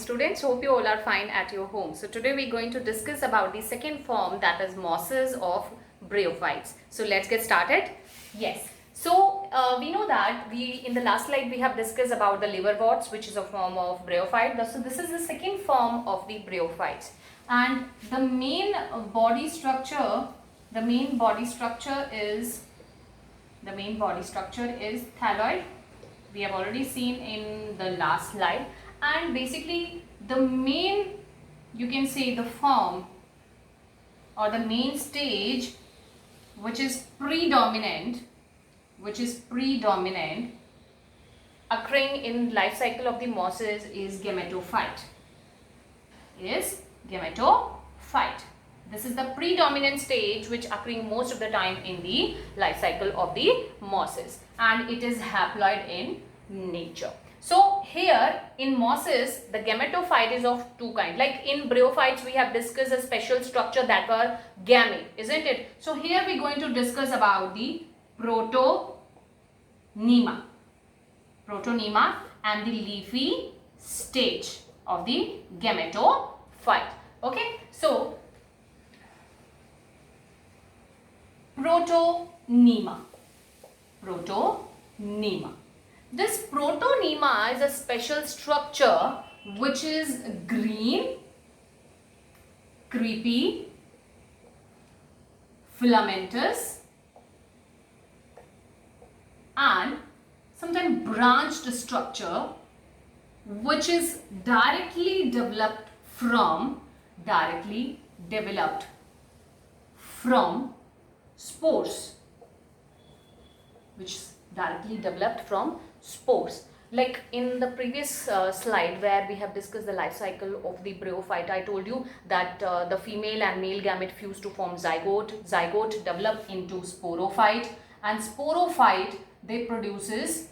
students. Hope you all are fine at your home. So today we're going to discuss about the second form, that is mosses of Bryophytes. So let's get started. Yes. So we know that in the last slide we have discussed about the liverworts, which is a form of Bryophyte. So this is the second form of the Bryophytes, and the main body structure is thalloid. We have already seen in the last slide, and basically the main, you can say, the form or the main stage which is predominant occurring in life cycle of the mosses is gametophyte. This is the predominant stage which occurring most of the time in the life cycle of the mosses, and it is haploid in nature. So here in mosses, the gametophyte is of two kinds. Like in Bryophytes, we have discussed a special structure that were gamete, isn't it? So here we are going to discuss about the Proto NEMA and the leafy stage of the gametophyte. Okay, so Proto NEMA. This Proto NEMA is a special structure which is green, creepy, filamentous, and sometimes branched structure which is directly developed from spores, Like in the previous slide where we have discussed the life cycle of the Bryophyte, I told you that the female and male gamete fuse to form zygote develop into sporophyte, and sporophyte they produces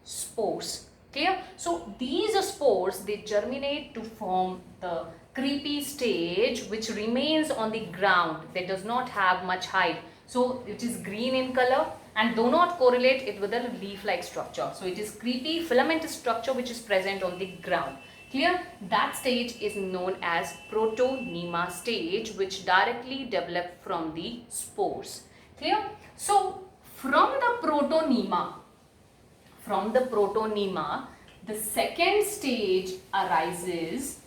spores. Clear? So these spores, they germinate to form the creepy stage which remains on the ground. They does not have much height. So it is green in color and do not correlate it with a leaf-like structure. So it is creepy filamentous structure which is present on the ground. Clear? That stage is known as Proto NEMA stage, which directly develop from the spores. Clear? So from the Proto NEMA, the second stage arises,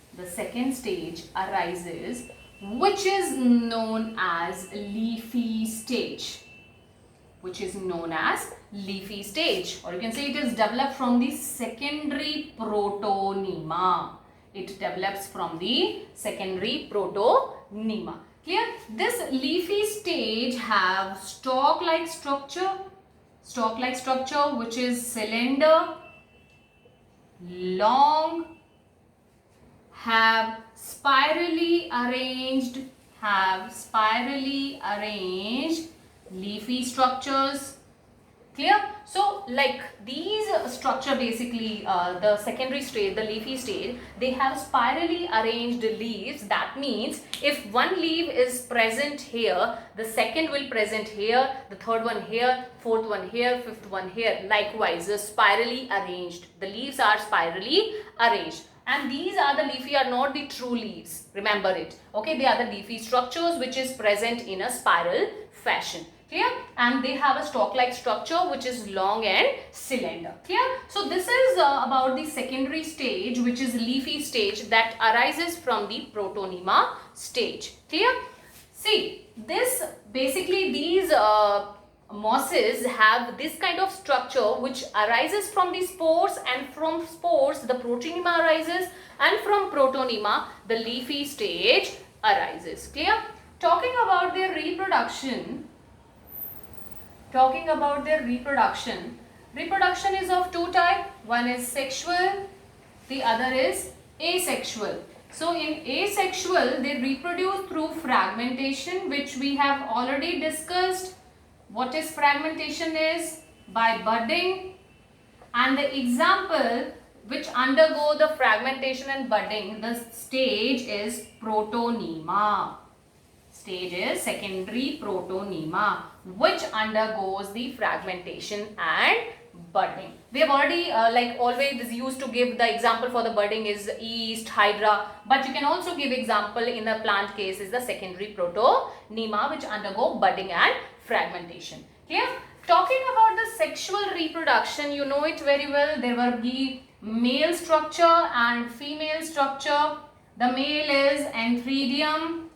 which is known as Leafy Stage. Or you can say it is developed from the secondary Proto NEMA. Clear? This leafy stage have stalk-like structure which is cylinder, long, have spirally arranged leafy structures. Clear? So like these structure, basically the secondary stage, the leafy stage, they have spirally arranged leaves. That means if one leaf is present here, the second will present here, the third one here, fourth one here, fifth one here. Likewise, spirally arranged. The leaves are spirally arranged. And these are the leafy, are not the true leaves. Remember it. Okay, they are the leafy structures which is present in a spiral fashion. Clear? And they have a stalk-like structure which is long and cylinder. Clear? So this is about the secondary stage, which is leafy stage, that arises from the Proto NEMA stage. Clear? See, these mosses have this kind of structure which arises from the spores, and from spores the Proto NEMA arises, and from Proto NEMA the leafy stage arises. Clear? Talking about their reproduction, reproduction is of two types. One is sexual, the other is asexual. So in asexual, they reproduce through fragmentation, which we have already discussed. What is fragmentation is? By budding. And the example which undergo the fragmentation and budding, the stage is Proto NEMA. Secondary Proto NEMA, which undergoes the fragmentation and budding. We have already like always used to give the example for the budding is yeast, hydra, but you can also give example in the plant case is the secondary Proto NEMA, which undergo budding and fragmentation. Clear? Talking about the sexual reproduction, you know it very well. There will be male structure and female structure. The male is antheridium.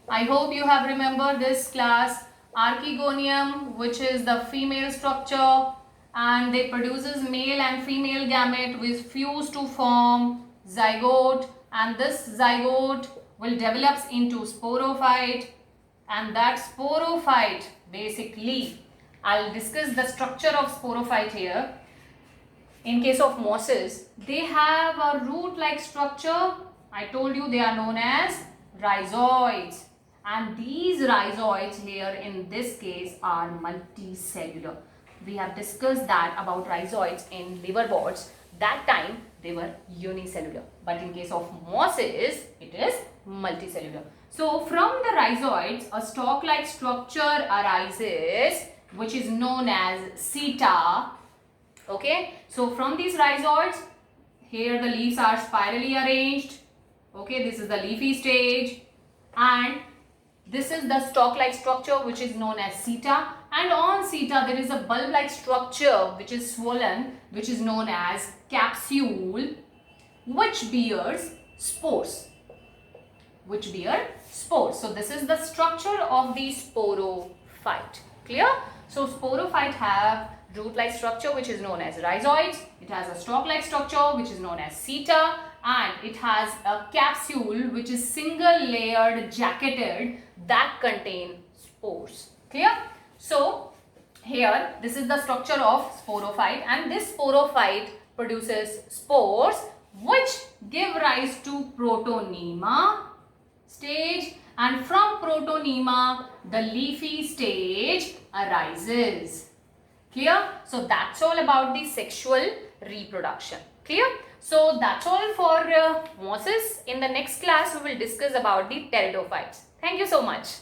I hope you have remembered this class. Archegonium, which is the female structure, and they produces male and female gamete which fuse to form zygote, and this zygote will develops into sporophyte, and that sporophyte basically, I'll discuss the structure of sporophyte here. In case of mosses, they have a root-like structure. I told you they are known as rhizoids. And these rhizoids here in this case are multicellular. We have discussed that about rhizoids in liverworts. That time they were unicellular. But in case of mosses, it is multicellular. So from the rhizoids, a stalk-like structure arises which is known as seta. Okay. So from these rhizoids, here the leaves are spirally arranged. Okay. This is the leafy stage. And this is the stalk-like structure which is known as seta, and on seta there is a bulb-like structure which is swollen which is known as capsule, which bears spores. So this is the structure of the sporophyte. Clear? So sporophyte have root-like structure which is known as rhizoids. It has a stalk-like structure which is known as seta, and it has a capsule which is single layered jacketed that contain spores. Clear? So here this is the structure of sporophyte, and this sporophyte produces spores which give rise to Proto NEMA stage, and from Proto NEMA the leafy stage arises. Clear? So that's all about the sexual reproduction. Clear? So that's all for mosses. In the next class we will discuss about the pteridophytes. Thank you so much.